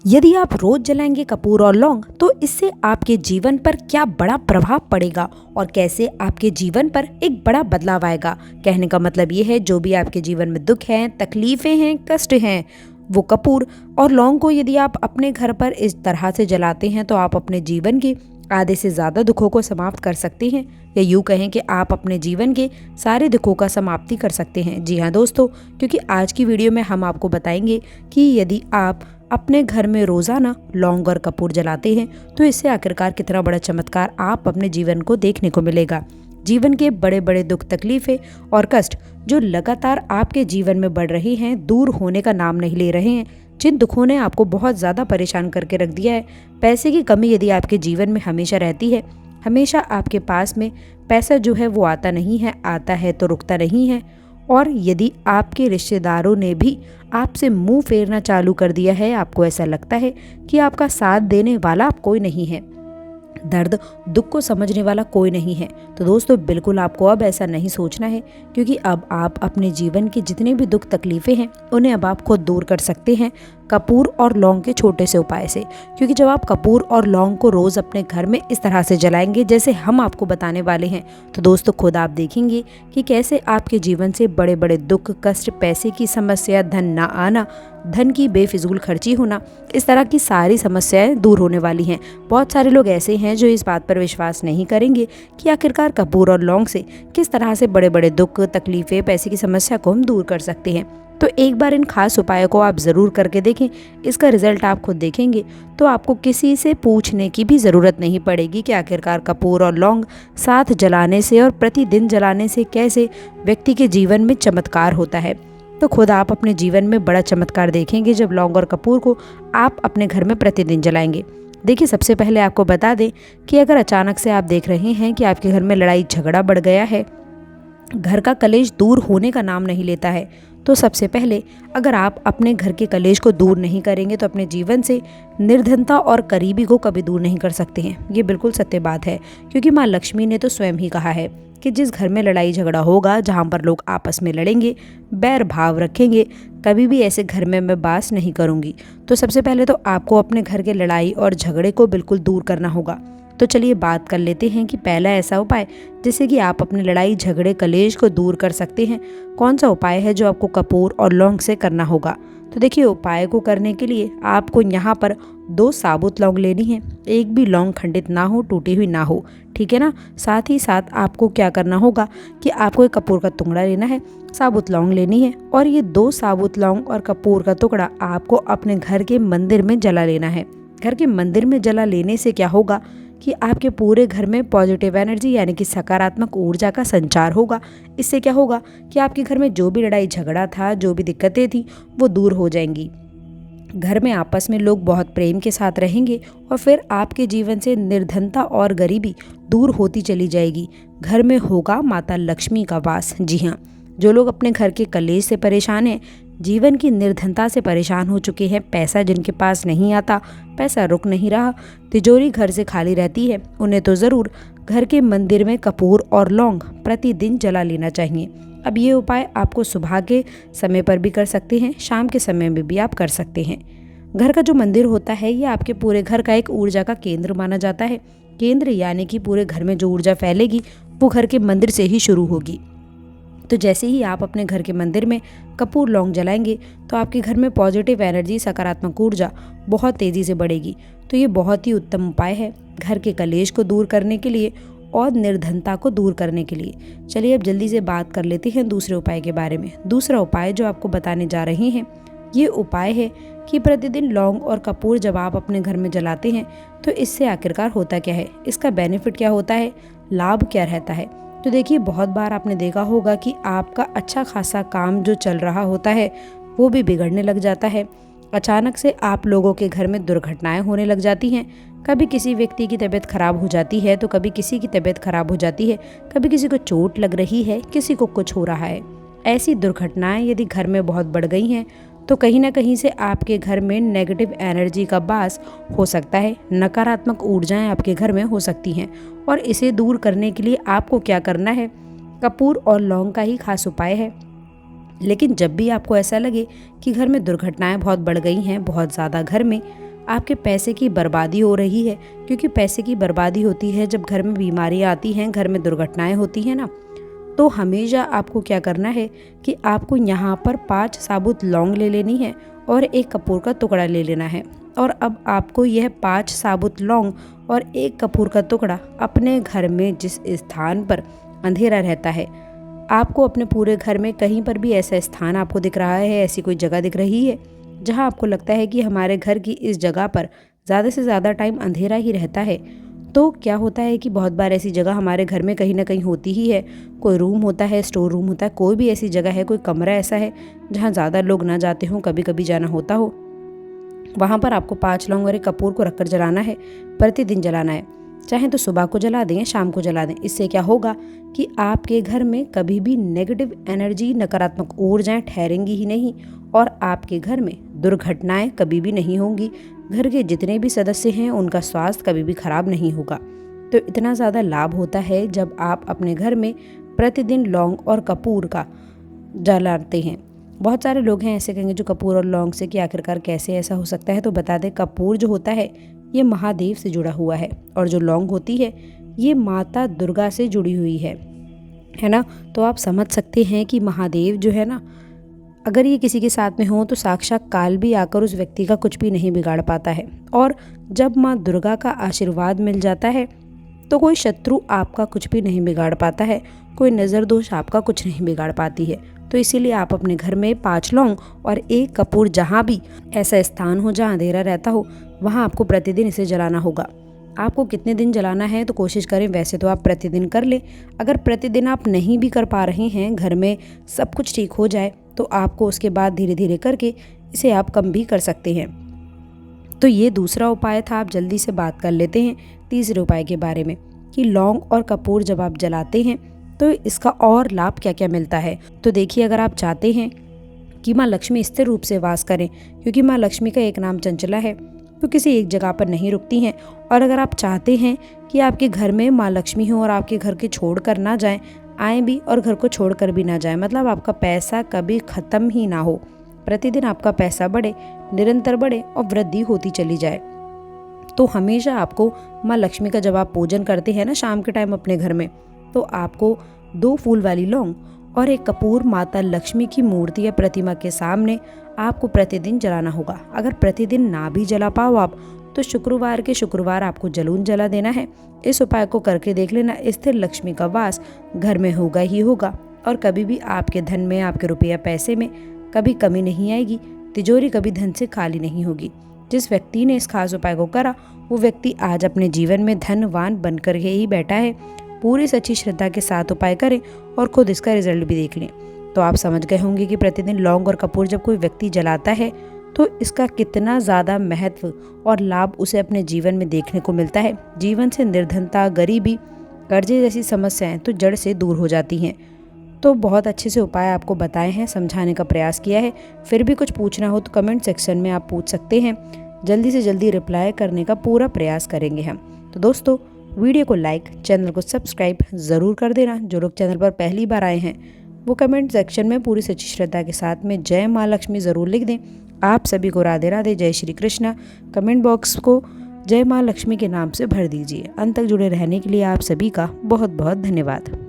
यदि आप रोज जलाएंगे कपूर और लौंग तो इससे आपके जीवन पर क्या बड़ा प्रभाव पड़ेगा और कैसे आपके जीवन पर एक बड़ा बदलाव आएगा। कहने का मतलब ये है, जो भी आपके जीवन में दुख हैं, तकलीफें हैं, कष्ट हैं, वो कपूर और लौंग को यदि आप अपने घर पर इस तरह से जलाते हैं तो आप अपने जीवन के आधे से ज़्यादा दुखों को समाप्त कर सकते हैं, या यूँ कहें कि आप अपने जीवन के सारे दुखों का समाप्ति कर सकते हैं। जी हाँ दोस्तों, क्योंकि आज की वीडियो में हम आपको बताएंगे कि यदि आप अपने घर में रोज़ाना लौंग और कपूर जलाते हैं तो इससे आखिरकार कितना बड़ा चमत्कार आप अपने जीवन को देखने को मिलेगा। जीवन के बड़े बड़े दुख, तकलीफें और कष्ट जो लगातार आपके जीवन में बढ़ रहे हैं, दूर होने का नाम नहीं ले रहे हैं, जिन दुखों ने आपको बहुत ज़्यादा परेशान करके रख दिया है, पैसे की कमी यदि आपके जीवन में हमेशा रहती है, हमेशा आपके पास में पैसा जो है वो आता नहीं है, आता है तो रुकता नहीं है, और यदि आपके रिश्तेदारों ने भी आपसे मुंह फेरना चालू कर दिया है, आपको ऐसा लगता है कि आपका साथ देने वाला कोई नहीं है, दर्द दुख को समझने वाला कोई नहीं है, तो दोस्तों बिल्कुल आपको अब ऐसा नहीं सोचना है, क्योंकि अब आप अपने जीवन की जितने भी दुख तकलीफें हैं उन्हें अब आप खुद दूर कर सकते हैं कपूर और लौंग के छोटे से उपाय से। क्योंकि जब आप कपूर और लौंग को रोज़ अपने घर में इस तरह से जलाएंगे जैसे हम आपको बताने वाले हैं, तो दोस्तों खुद आप देखेंगे कि कैसे आपके जीवन से बड़े बड़े दुख, कष्ट, पैसे की समस्या, धन ना आना, धन की बेफिजूल खर्ची होना, इस तरह की सारी समस्याएं दूर होने वाली हैं। बहुत सारे लोग ऐसे हैं जो इस बात पर विश्वास नहीं करेंगे कि आखिरकार कपूर और लौंग से किस तरह से बड़े बड़े दुख, तकलीफें, पैसे की समस्या को हम दूर कर सकते हैं। तो एक बार इन खास उपायों को आप ज़रूर करके देखें, इसका रिजल्ट आप खुद देखेंगे तो आपको किसी से पूछने की भी ज़रूरत नहीं पड़ेगी कि आखिरकार कपूर और लौंग साथ जलाने से और प्रतिदिन जलाने से कैसे व्यक्ति के जीवन में चमत्कार होता है। तो खुद आप अपने जीवन में बड़ा चमत्कार देखेंगे जब लौंग और कपूर को आप अपने घर में प्रतिदिन जलाएंगे। देखिए, सबसे पहले आपको बता दें कि अगर अचानक से आप देख रहे हैं कि आपके घर में लड़ाई झगड़ा बढ़ गया है, घर का कलेश दूर होने का नाम नहीं लेता है, तो सबसे पहले अगर आप अपने घर के कलेश को दूर नहीं करेंगे तो अपने जीवन से निर्धनता और गरीबी को कभी दूर नहीं कर सकते हैं। ये बिल्कुल सत्य बात है, क्योंकि माँ लक्ष्मी ने तो स्वयं ही कहा है कि जिस घर में लड़ाई झगड़ा होगा, जहाँ पर लोग आपस में लड़ेंगे, बैर भाव रखेंगे, कभी भी ऐसे घर में मैं वास नहीं करूँगी। तो सबसे पहले तो आपको अपने घर के लड़ाई और झगड़े को बिल्कुल दूर करना होगा। तो चलिए बात कर लेते हैं कि पहला ऐसा उपाय जिससे कि आप अपने लड़ाई झगड़े कलेश को दूर कर सकते हैं, कौन सा उपाय है जो आपको कपूर और लौंग से करना होगा। तो देखिए, उपाय को करने के लिए आपको यहाँ पर 2 साबुत लौंग लेनी है। एक भी लौंग खंडित ना हो, टूटी हुई ना हो, ठीक है ना। साथ ही साथ आपको क्या करना होगा कि आपको एक कपूर का टुकड़ा लेना है, साबुत लौंग लेनी है, और ये 2 साबुत लौंग और कपूर का टुकड़ा आपको अपने घर के मंदिर में जला लेना है। घर के मंदिर में जला लेने से क्या होगा कि आपके पूरे घर में पॉजिटिव एनर्जी यानी कि सकारात्मक ऊर्जा का संचार होगा। इससे क्या होगा कि आपके घर में जो भी लड़ाई झगड़ा था, जो भी दिक्कतें थी, वो दूर हो जाएंगी। घर में आपस में लोग बहुत प्रेम के साथ रहेंगे और फिर आपके जीवन से निर्धनता और गरीबी दूर होती चली जाएगी। घर में होगा माता लक्ष्मी का वास। जी हाँ, जो लोग अपने घर के कलेश से परेशान हैं, जीवन की निर्धनता से परेशान हो चुके हैं, पैसा जिनके पास नहीं आता, पैसा रुक नहीं रहा, तिजोरी घर से खाली रहती है, उन्हें तो ज़रूर घर के मंदिर में कपूर और लौंग प्रतिदिन जला लेना चाहिए। अब ये उपाय आपको सुबह के समय पर भी कर सकते हैं, शाम के समय में भी आप कर सकते हैं। घर का जो मंदिर होता है ये आपके पूरे घर का एक ऊर्जा का केंद्र माना जाता है। केंद्र यानी कि पूरे घर में जो ऊर्जा फैलेगी वो घर के मंदिर से ही शुरू होगी। तो जैसे ही आप अपने घर के मंदिर में कपूर लौंग जलाएंगे तो आपके घर में पॉजिटिव एनर्जी, सकारात्मक ऊर्जा बहुत तेज़ी से बढ़ेगी। तो ये बहुत ही उत्तम उपाय है घर के कलेश को दूर करने के लिए और निर्धनता को दूर करने के लिए। चलिए अब जल्दी से बात कर लेते हैं दूसरे उपाय के बारे में। दूसरा उपाय जो आपको बताने जा रहे हैं, ये उपाय है कि प्रतिदिन लौंग और कपूर जब आप अपने घर में जलाते हैं तो इससे आखिरकार होता क्या है, इसका बेनिफिट क्या होता है, लाभ क्या रहता है। तो देखिए, बहुत बार आपने देखा होगा कि आपका अच्छा खासा काम जो चल रहा होता है वो भी बिगड़ने लग जाता है। अचानक से आप लोगों के घर में दुर्घटनाएं होने लग जाती हैं। कभी किसी व्यक्ति की तबीयत खराब हो जाती है तो कभी किसी की तबीयत खराब हो जाती है, कभी किसी को चोट लग रही है, किसी को कुछ हो रहा है। ऐसी दुर्घटनाएं यदि घर में बहुत बढ़ गई हैं तो कहीं ना कहीं से आपके घर में नेगेटिव एनर्जी का वास हो सकता है, नकारात्मक ऊर्जाएं आपके घर में हो सकती हैं। और इसे दूर करने के लिए आपको क्या करना है, कपूर और लौंग का ही खास उपाय है। लेकिन जब भी आपको ऐसा लगे कि घर में दुर्घटनाएं बहुत बढ़ गई हैं, बहुत ज़्यादा घर में आपके पैसे की बर्बादी हो रही है, क्योंकि पैसे की बर्बादी होती है जब घर में बीमारियाँ आती हैं, घर में दुर्घटनाएं होती हैं ना। तो हमेशा आपको क्या करना है कि आपको यहाँ पर 5 साबुत लौंग ले लेनी है और एक कपूर का टुकड़ा ले लेना है। और अब आपको यह 5 साबुत लौंग और एक कपूर का टुकड़ा अपने घर में जिस स्थान पर अंधेरा रहता है, आपको अपने पूरे घर में कहीं पर भी ऐसा स्थान आपको दिख रहा है, ऐसी कोई जगह दिख रही है जहाँ आपको लगता है कि हमारे घर की इस जगह पर ज़्यादा से ज़्यादा टाइम अंधेरा ही रहता है, तो क्या होता है कि बहुत बार ऐसी जगह हमारे घर में कहीं ना कहीं होती ही है। कोई रूम होता है, स्टोर रूम होता है, कोई भी ऐसी जगह है, कोई कमरा ऐसा है जहाँ ज़्यादा लोग ना जाते हों, कभी कभी जाना होता हो, वहाँ पर आपको 5 लौंग और एक कपूर को रखकर जलाना है। प्रतिदिन जलाना है, चाहे तो सुबह को जला दें या शाम को जला दें। इससे क्या होगा कि आपके घर में कभी भी नेगेटिव एनर्जी, नकारात्मक ऊर्जाएं ठहरेंगी ही नहीं और आपके घर में दुर्घटनाएं कभी भी नहीं होंगी। घर के जितने भी सदस्य हैं उनका स्वास्थ्य कभी भी खराब नहीं होगा। तो इतना ज़्यादा लाभ होता है जब आप अपने घर में प्रतिदिन लौंग और कपूर का जलाते हैं। बहुत सारे लोग हैं ऐसे कहेंगे जो कपूर और लौंग से कि आखिरकार कैसे ऐसा हो सकता है, तो बता दें कपूर जो होता है ये महादेव से जुड़ा हुआ है और जो लौंग होती है ये माता दुर्गा से जुड़ी हुई है ना। तो आप समझ सकते हैं कि महादेव जो है ना, अगर ये किसी के साथ में हो तो साक्षात काल भी आकर उस व्यक्ति का कुछ भी नहीं बिगाड़ पाता है। और जब माँ दुर्गा का आशीर्वाद मिल जाता है तो कोई शत्रु आपका कुछ भी नहीं बिगाड़ पाता है, कोई नज़र दोष आपका कुछ नहीं बिगाड़ पाती है। तो इसीलिए आप अपने घर में 5 लौंग और एक कपूर, जहाँ भी ऐसा स्थान हो जहाँ अंधेरा रहता हो, वहाँ आपको प्रतिदिन इसे जलाना होगा। आपको कितने दिन जलाना है तो कोशिश करें, वैसे तो आप प्रतिदिन कर लें। अगर प्रतिदिन आप नहीं भी कर पा रहे हैं, घर में सब कुछ ठीक हो जाए, तो आपको उसके बाद धीरे धीरे करके इसे आप कम भी कर सकते हैं। तो ये दूसरा उपाय था। आप जल्दी से बात कर लेते हैं तीसरे उपाय के बारे में कि लौंग और कपूर जब आप जलाते हैं तो इसका और लाभ क्या क्या मिलता है। तो देखिए, अगर आप चाहते हैं कि माँ लक्ष्मी स्थिर रूप से वास करें, क्योंकि माँ लक्ष्मी का एक नाम चंचला है, तो किसी एक जगह पर नहीं रुकती हैं। और अगर आप चाहते हैं कि आपके घर में माँ लक्ष्मी हो और आपके घर के छोड़ कर ना जाएं, आए भी और घर को छोड़ कर भी ना जाएं, मतलब आपका पैसा कभी ख़त्म ही ना हो, प्रतिदिन आपका पैसा बढ़े, निरंतर बढ़े और वृद्धि होती चली जाए, तो हमेशा आपको माँ लक्ष्मी का जब आप पूजन करते हैं ना शाम के टाइम अपने घर में, तो आपको 2 फूल वाली लौंग और एक कपूर माता लक्ष्मी की मूर्ति या प्रतिमा के सामने आपको प्रतिदिन जलाना होगा। अगर प्रतिदिन ना भी जला पाओ आप, तो शुक्रवार के शुक्रवार आपको जलून जला देना है। इस उपाय को करके देख लेना, स्थिर लक्ष्मी का वास घर में होगा ही होगा और कभी भी आपके धन में, आपके रुपया पैसे में कभी कमी नहीं आएगी, तिजोरी कभी धन से खाली नहीं होगी। जिस व्यक्ति ने इस खास उपाय को करा वो व्यक्ति आज अपने जीवन में धनवान बनकर ही बैठा है। पूरी सच्ची श्रद्धा के साथ उपाय करें और खुद इसका रिजल्ट भी देख लें। तो आप समझ गए होंगे कि प्रतिदिन लौंग और कपूर जब कोई व्यक्ति जलाता है तो इसका कितना ज़्यादा महत्व और लाभ उसे अपने जीवन में देखने को मिलता है। जीवन से निर्धनता, गरीबी, कर्जे जैसी समस्याएं तो जड़ से दूर हो जाती हैं। तो बहुत अच्छे से उपाय आपको बताए हैं, समझाने का प्रयास किया है। फिर भी कुछ पूछना हो तो कमेंट सेक्शन में आप पूछ सकते हैं, जल्दी से जल्दी रिप्लाई करने का पूरा प्रयास करेंगे हम। तो दोस्तों, वीडियो को लाइक, चैनल को सब्सक्राइब ज़रूर कर देना। जो लोग चैनल पर पहली बार आए हैं वो कमेंट सेक्शन में पूरी सच्ची श्रद्धा के साथ में जय माँ लक्ष्मी ज़रूर लिख दें। आप सभी को राधे राधे, जय श्री कृष्णा। कमेंट बॉक्स को जय माँ लक्ष्मी के नाम से भर दीजिए। अंत तक जुड़े रहने के लिए आप सभी का बहुत बहुत धन्यवाद।